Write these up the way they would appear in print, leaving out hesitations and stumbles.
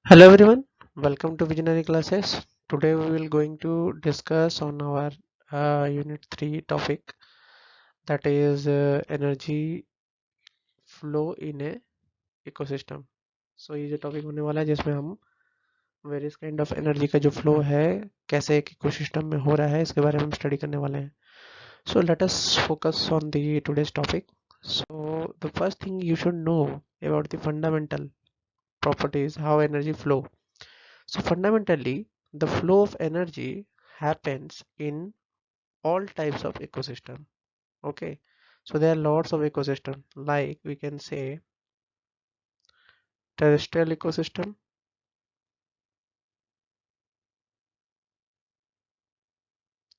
Hello everyone, welcome to Visionary Classes. Today we will going to discuss on our Unit 3 topic, that is energy flow in a ecosystem. So ये जो topic होने वाला है जिसमें हम various kind of energy का जो flow है कैसे एक इकोसिस्टम में हो रहा है इसके बारे में हम स्टडी करने वाले हैं. So let us focus on the today's topic. So the first thing you should know about the fundamental properties how energy flow. So fundamentally, the flow of energy happens in all types of ecosystem. Okay. So there are lots of ecosystem, like we can say terrestrial ecosystem.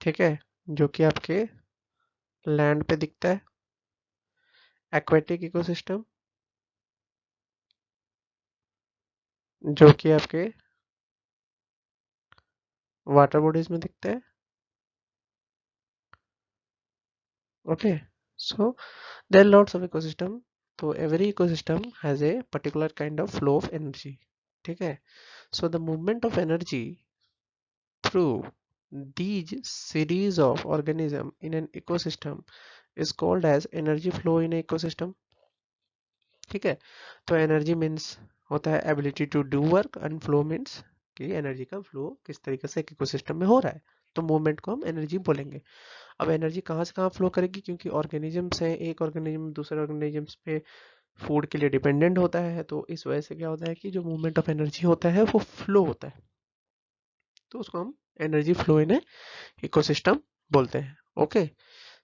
ठीक है, जो कि आपके land पे दिखता है. Aquatic ecosystem, जो कि आपके वाटर बॉडीज में दिखता है. Okay. So there are lots of ecosystem. तो every ecosystem has a particular kind of flow of energy. ठीक है. So the movement of energy through these series of organism in an ecosystem is called as energy flow in a ecosystem. ठीक है. तो energy means होता है ability to do work and flow means कि energy का flow किस तरीके से एक इकोसिस्टम में हो रहा है. तो मूवमेंट को हम एनर्जी बोलेंगे. अब एनर्जी कहाँ से कहाँ फ्लो करेगी, क्योंकि ऑर्गेनिजम्स हैं, एक ऑर्गेनिज्म दूसरे ऑर्गेनिजम्स पे फूड के लिए डिपेंडेंट होता है. तो इस वजह से क्या होता है कि जो मूवमेंट ऑफ एनर्जी होता है वो फ्लो होता है. तो उसको हम एनर्जी फ्लो इन इकोसिस्टम बोलते हैं. Okay.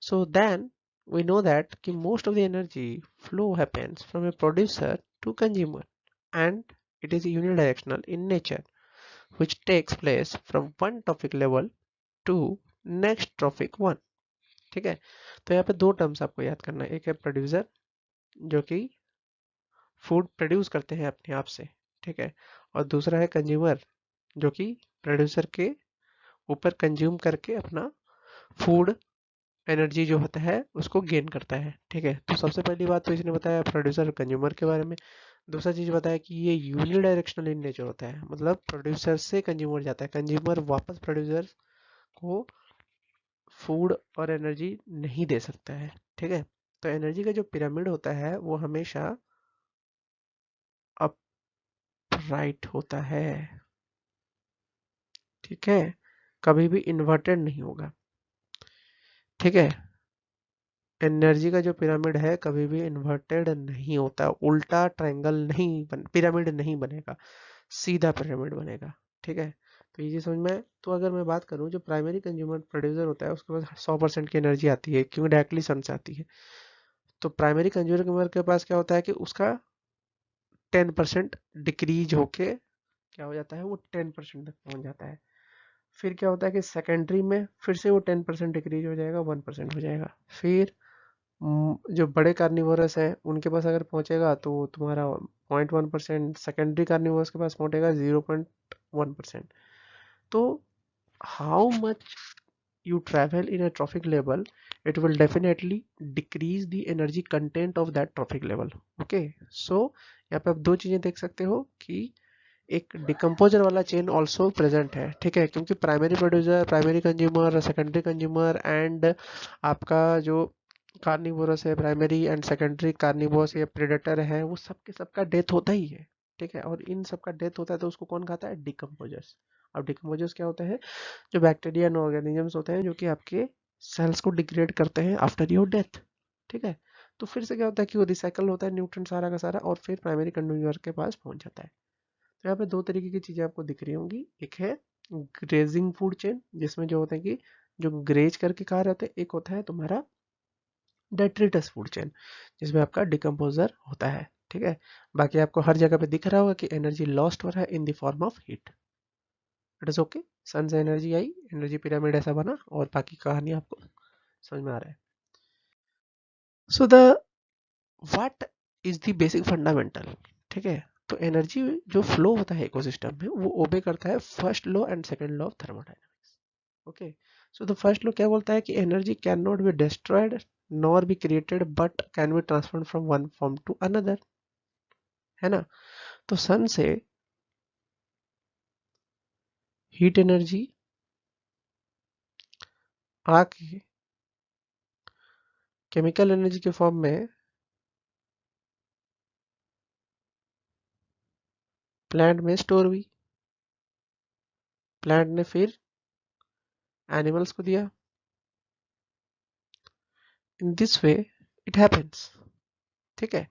So then we know that कि most of the energy flow happens from a producer to consumer, and it is unidirectional in nature, which takes place from one trophic level to next trophic one. ठीक है. तो यहाँ पे दो terms आपको याद करना है. एक है प्रोड्यूसर, जो कि फूड प्रोड्यूस करते हैं अपने आप से. ठीक है. और दूसरा है कंज्यूमर, जो कि प्रोड्यूसर के ऊपर कंज्यूम करके अपना फूड एनर्जी जो होता है उसको गेन करता है. ठीक है. तो सबसे पहली बात तो इसने बताया प्रोड्यूसर कंज्यूमर के बारे में. दूसरा चीज बताया कि ये यूनिडायरेक्शनल इन नेचर होता है, मतलब प्रोड्यूसर से कंज्यूमर जाता है, कंज्यूमर वापस प्रोड्यूसर को फूड और एनर्जी नहीं दे सकता है. ठीक है. तो एनर्जी का जो पिरामिड होता है वो हमेशा अपराइट होता है. ठीक है. कभी भी इन्वर्टेड नहीं होगा. ठीक है. एनर्जी का जो पिरामिड है कभी भी इन्वर्टेड नहीं होता, उल्टा ट्रायंगल नहीं पिरामिड नहीं बनेगा, सीधा पिरामिड बनेगा. ठीक है. तो ये चीज समझ में आए? तो अगर मैं बात करूं, जो प्राइमरी कंज्यूमर प्रोड्यूसर होता है उसके पास 100% की एनर्जी आती है, क्योंकि डायरेक्टली सन से आती है. तो प्राइमरी कंज्यूमर के पास क्या होता है कि उसका 10% डिक्रीज होके क्या हो जाता है, वो 10% तक पहुंच जाता है. फिर क्या होता है कि सेकेंडरी में फिर से वो 10% डिक्रीज हो जाएगा, 1% हो जाएगा. फिर जो बड़े कार्निवोरस है उनके पास अगर पहुंचेगा तो तुम्हारा 0.1%, सेकेंडरी कार्निवोरस के पास पहुंचेगा 0.1%. तो how much you travel in a trophic level, it will definitely decrease the energy content of that trophic level. Okay. So यहाँ पे आप दो चीजें देख सकते हो कि एक डिकम्पोजर वाला चेन ऑल्सो प्रेजेंट है. ठीक है. क्योंकि primary producer, primary consumer, secondary consumer and आपका जो कार्निवोरस है, प्राइमरी एंड सेकेंडरी कार्निवोरस या प्रेडेटर है, वो सबके सबका डेथ होता ही है. ठीक है. और इन सबका डेथ होता है तो उसको कौन खाता है, डिकम्पोजर्स. अब डिकम्पोजर्स क्या होता है, जो बैक्टीरिया एंड ऑर्गेनिजम्स होते हैं जो कि आपके सेल्स को डिग्रेड करते हैं आफ्टर योर डेथ. ठीक है. तो फिर से क्या होता है कि वो रिसाइकल होता है न्यूट्रन सारा का सारा, और फिर प्राइमरी कंज्यूमर के पास पहुंच जाता है. तो यहाँ पे दो तरीके की चीजें आपको दिख रही होंगी. एक है ग्रेजिंग फूड चेन, जिसमें जो होते हैं कि जो ग्रेज करके खा रहे होते हैं. एक होता है तुम्हारा डेट्रिटस फूड चेन, जिसमें आपका डिकम्पोजर होता है. ठीक है. बाकी आपको हर जगह पे दिख रहा होगा कि एनर्जी लॉस्ट हो रहा है in the form of heat. It is okay. Sun से एनर्जी आई, एनर्जी पिरामिड ऐसा बना, और बाकी कहानी आपको समझ में आ रहा है. So the what is the basic fundamental. ठीक है. तो एनर्जी जो फ्लो होता है इकोसिस्टम में वो ओबे करता है first law and second law of thermodynamics. Okay. So the first law क्या बोलता है कि energy can not be destroyed nor be created but can be transferred from one form to another. है ना. तो सन से हीट एनर्जी आके chemical energy के फॉर्म में प्लांट में स्टोर हुई, प्लांट ने फिर एनिमल्स को दिया। In this way it happens. ठीक है,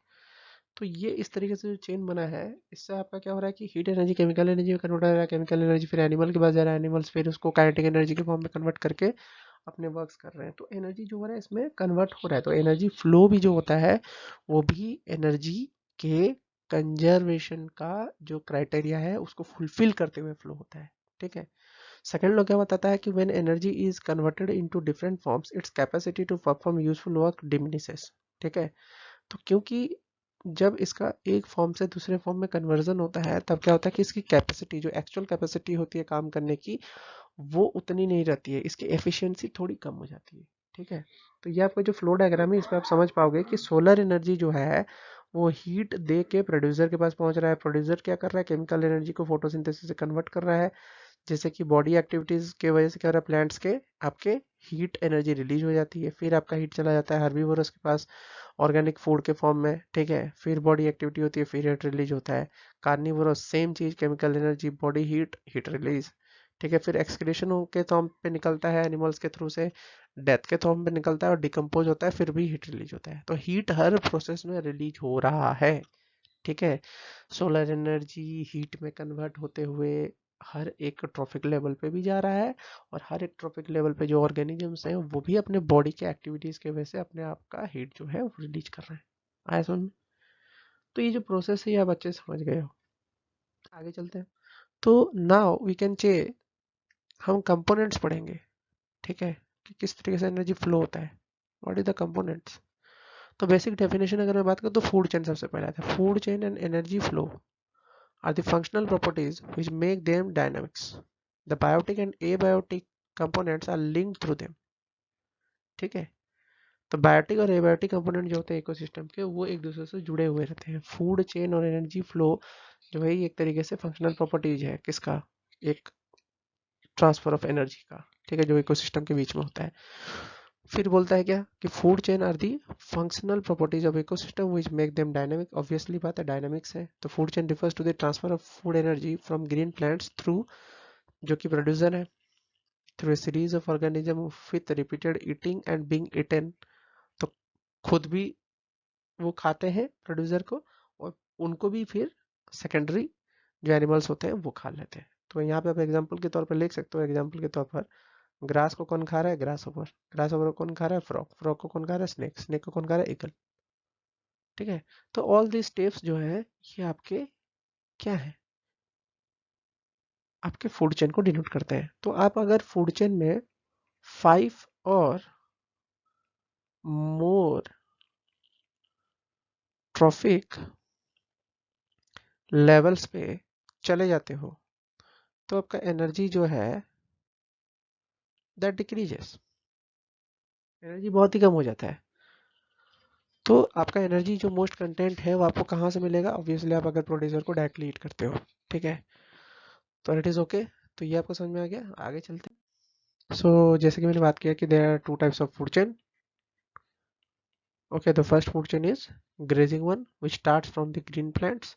तो ये इस तरीके से जो चेन बना है, इससे आपका क्या हो रहा है कि हीट एनर्जी केमिकल एनर्जी में कन्वर्ट हो रहा है, केमिकल एनर्जी फिर एनिमल के पास जा रहा है, एनिमल्स फिर उसको काइनेटिक एनर्जी के फॉर्म में कन्वर्ट करके अपने वर्क्स कर रहे हैं। तो एनर्जी जो हो रहा है इसमें कन्वर्ट हो रहा है। तो एनर्जी फ्लो भी जो होता है वो भी एनर्जी के कंजर्वेशन का जो क्राइटेरिया है उसको फुलफिल करते हुए फ्लो होता है। ठीक है, सेकंड लॉ क्या बताता है कि when energy is converted into different forms its capacity to perform useful work diminishes. ठीक है, तो क्योंकि जब इसका एक फॉर्म से दूसरे फॉर्म में कन्वर्जन होता है तब क्या होता है कि इसकी कैपेसिटी, जो एक्चुअल कैपेसिटी होती है काम करने की, वो उतनी नहीं रहती है, इसकी एफिशिएंसी थोड़ी कम हो जाती है। ठीक है, तो ये आपका जो फ्लो डायग्राम है इसमें आप समझ पाओगे कि सोलर एनर्जी जो है वो हीट दे के प्रोड्यूसर के पास पहुंच रहा है, प्रोड्यूसर क्या कर रहा है, केमिकल एनर्जी को फोटोसिंथेसिस से कन्वर्ट कर रहा है, जैसे कि बॉडी एक्टिविटीज के वजह से क्या हो रहा है, प्लांट्स के आपके हीट एनर्जी रिलीज हो जाती है, फिर आपका हीट चला जाता है हर्बीवोरस के पास ऑर्गेनिक फूड के फॉर्म में। ठीक है, फिर बॉडी एक्टिविटी होती है, फिर हीट रिलीज होता है। कार्निवोरस सेम चीज, chemical energy, body heat, heat release. ठीक है, फिर एक्सक्रीशन के फॉर्म पे निकलता है एनिमल्स के थ्रू से, डेथ के फॉर्म पे निकलता है और डिकम्पोज होता है, फिर भी हीट रिलीज होता है। तो हीट हर प्रोसेस में रिलीज हो रहा है। ठीक है, सोलर एनर्जी हीट में कन्वर्ट होते हुए हर एक ट्रॉफिक लेवल पे भी जा रहा है, और हर एक ट्रॉफिक लेवल पे जो ऑर्गेनिजम्स हैं वो भी अपने बॉडी के एक्टिविटीज के वजह से अपने आप का हीट जो है वो रिलीज कर रहे हैं। आया समझ में? तो ये जो प्रोसेस है ये आप अच्छे से समझ गए हो। आगे चलते हैं। तो नाउ वी कैन चे हम कंपोनेंट्स पढ़ेंगे। ठीक है, कि किस तरीके से एनर्जी फ्लो होता है, व्हाट इज द कंपोनेंट्स। तो बेसिक डेफिनेशन अगर मैं बात करूँ तो फूड चेन सबसे पहले आता है। Food chain and energy flow are the functional properties which make them dynamics. The biotic and abiotic components are linked through them. ठीक है, तो बायोटिक और एबायोटिक कंपोनेंट जो होते हैं इकोसिस्टम के वो एक दूसरे से जुड़े हुए रहते हैं। फूड चेन और एनर्जी फ्लो जो है ये एक तरीके से फंक्शनल प्रॉपर्टीज है किसका, एक ट्रांसफर ऑफ एनर्जी का। ठीक है, जो इकोसिस्टम के बीच में होता है। फिर बोलता है क्या कि food chain are the functional properties of ecosystem which make them dynamic. Obviously बात है, डायनामिक्स है। तो food chain refers to the transfer of food energy from green plants through, जो कि प्रोड्यूसर है, through a series of organism with repeated eating and being eaten. तो खुद भी वो खाते हैं प्रोड्यूसर को, और उनको भी फिर सेकेंडरी जो एनिमल्स होते हैं वो खा लेते हैं। तो यहाँ पे आप एग्जांपल के तौर पर लिख सकते हो, एग्जांपल के तौर पर ग्रास को कौन खा रहा है, ग्रास ओवर। ग्रास ओवर को कौन खा रहा है, फ्रॉग। फ्रॉग को कौन खा रहा है, स्नेक। स्नेक को कौन खा रहा है, ईगल। ठीक है, तो ऑल दिस स्टेप्स जो है ये आपके क्या है, आपके फूड चेन को डिनोट करते हैं। तो आप अगर फूड चेन में 5 और मोर ट्रॉफिक लेवल्स पे चले जाते हो तो आपका एनर्जी जो है दैट डिक्रीजेस, एनर्जी बहुत ही कम हो जाता है। तो आपका एनर्जी जो मोस्ट कंटेंट है वो आपको कहाँ से मिलेगा, ऑब्वियसली आप अगर प्रोड्यूसर को डायरेक्टली ईट करते हो। ठीक है, तो इट इज़ ओके। तो ये आपको समझ में आ गया, आगे चलते हैं। जैसे कि मैंने बात किया कि there are two types of food chain. Okay, the first food chain is grazing one, which starts from the green plants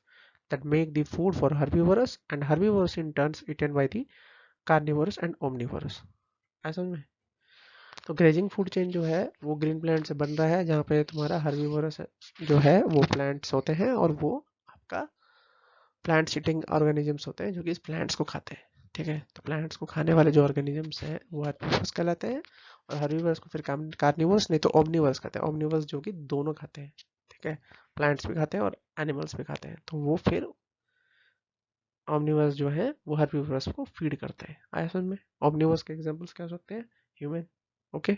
that make the food for herbivores, and herbivores in turns eaten by the carnivores and omnivores. ऐसा में तो grazing food chain जो है वो green plant से बन रहा है, जहाँ पे तुम्हारा हर्बीवोरस जो है वो प्लांट्स होते हैं, और वो आपका प्लांट ईटिंग ऑर्गेनिजम्स होते हैं जो कि इस प्लांट्स को खाते हैं। ठीक है, तो प्लांट्स को खाने वाले जो ऑर्गेनिजम्स हैं वो हर्बीवोरस कहलाते हैं, और हर्बीवोरस को फिर कार्निवोरस नहीं तो ओमनिवोरस खाते हैं। ओमनिवोरस जो कि दोनों खाते हैं। ठीक है, प्लांट्स भी खाते हैं और एनिमल्स भी खाते हैं, तो वो फिर ओमनिवोरस जो है वो हर्बीवोरस को फीड करते हैं। आया समझ में? ओमनिवोरस के एग्जांपल्स क्या हो सकते हैं, human. Okay,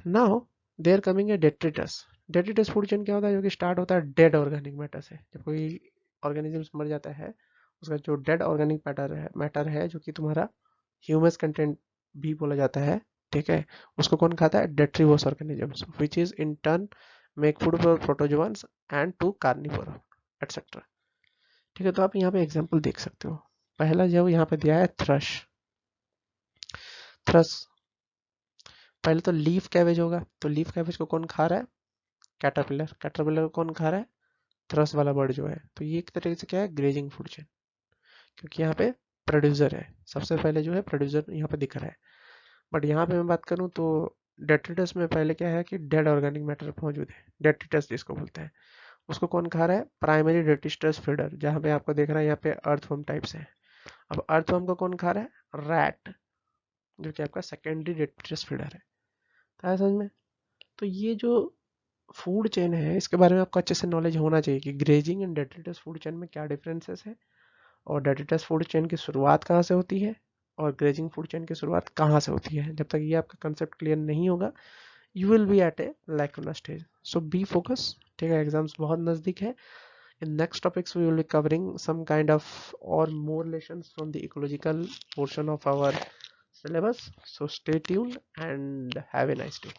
now there coming a detritus. Detritus food chain क्या होता है, जो कि स्टार्ट होता है डेड ऑर्गेनिक मैटर से। जब कोई ऑर्गेनिजम्स मर जाता है उसका जो डेड ऑर्गेनिक मैटर है जो कि तुम्हारा ह्यूमस कंटेंट भी बोला जाता है। ठीक है, उसको कौन खाता है, detritivores organisms which is in turn make food for protozoans and to carnivore etcetera. ठीक है, तो आप यहाँ पे एग्जांपल देख सकते हो। पहला जो यहाँ पे दिया है थ्रश। थ्रश पहले तो लीफ कैबेज होगा, तो लीफ कैबेज को कौन खा रहा है? कैटरपिलर। कैटरपिलर को कौन खा रहा है? थ्रश वाला बर्ड जो है। तो ये एक तरीके से क्या है? ग्रेजिंग फूड चेन, क्योंकि यहाँ पे प्रोड्यूसर है, सबसे पहले जो है प्रोड्यूसर यहाँ पे दिख रहा है। बट यहाँ पे मैं बात करूँ तो डेट्रिटस में पहले क्या है कि डेड ऑर्गेनिक मैटर मौजूद है, डेट्रिटस जिसको बोलते हैं। उसको कौन खा रहा है? प्राइमरी डेट्रिटस फीडर, जहाँ पे आपको देख रहा है यहाँ पे अर्थवर्म टाइप्स है। अब अर्थवर्म को कौन खा रहा है? रैट, जो कि आपका सेकेंडरी डेट्रिटस फीडर है। तो समझ में? तो ये जो फूड चेन है इसके बारे में आपको अच्छे से नॉलेज होना चाहिए कि grazing and detritus food chain में क्या डिफरेंसेस है, और डेट्रिटस फूड चेन की शुरुआत कहाँ से होती है, और ग्रेजिंग फूड चेन की शुरुआत कहाँ से होती है। जब तक ये आपका कंसेप्ट क्लियर नहीं होगा, you will be at a lacuna stage. So be focus, ठीक है, एग्जाम्स बहुत नजदीक है। In next topics, we will be covering some kind of or more lessons from the ecological portion of our syllabus. So stay tuned and have a nice day.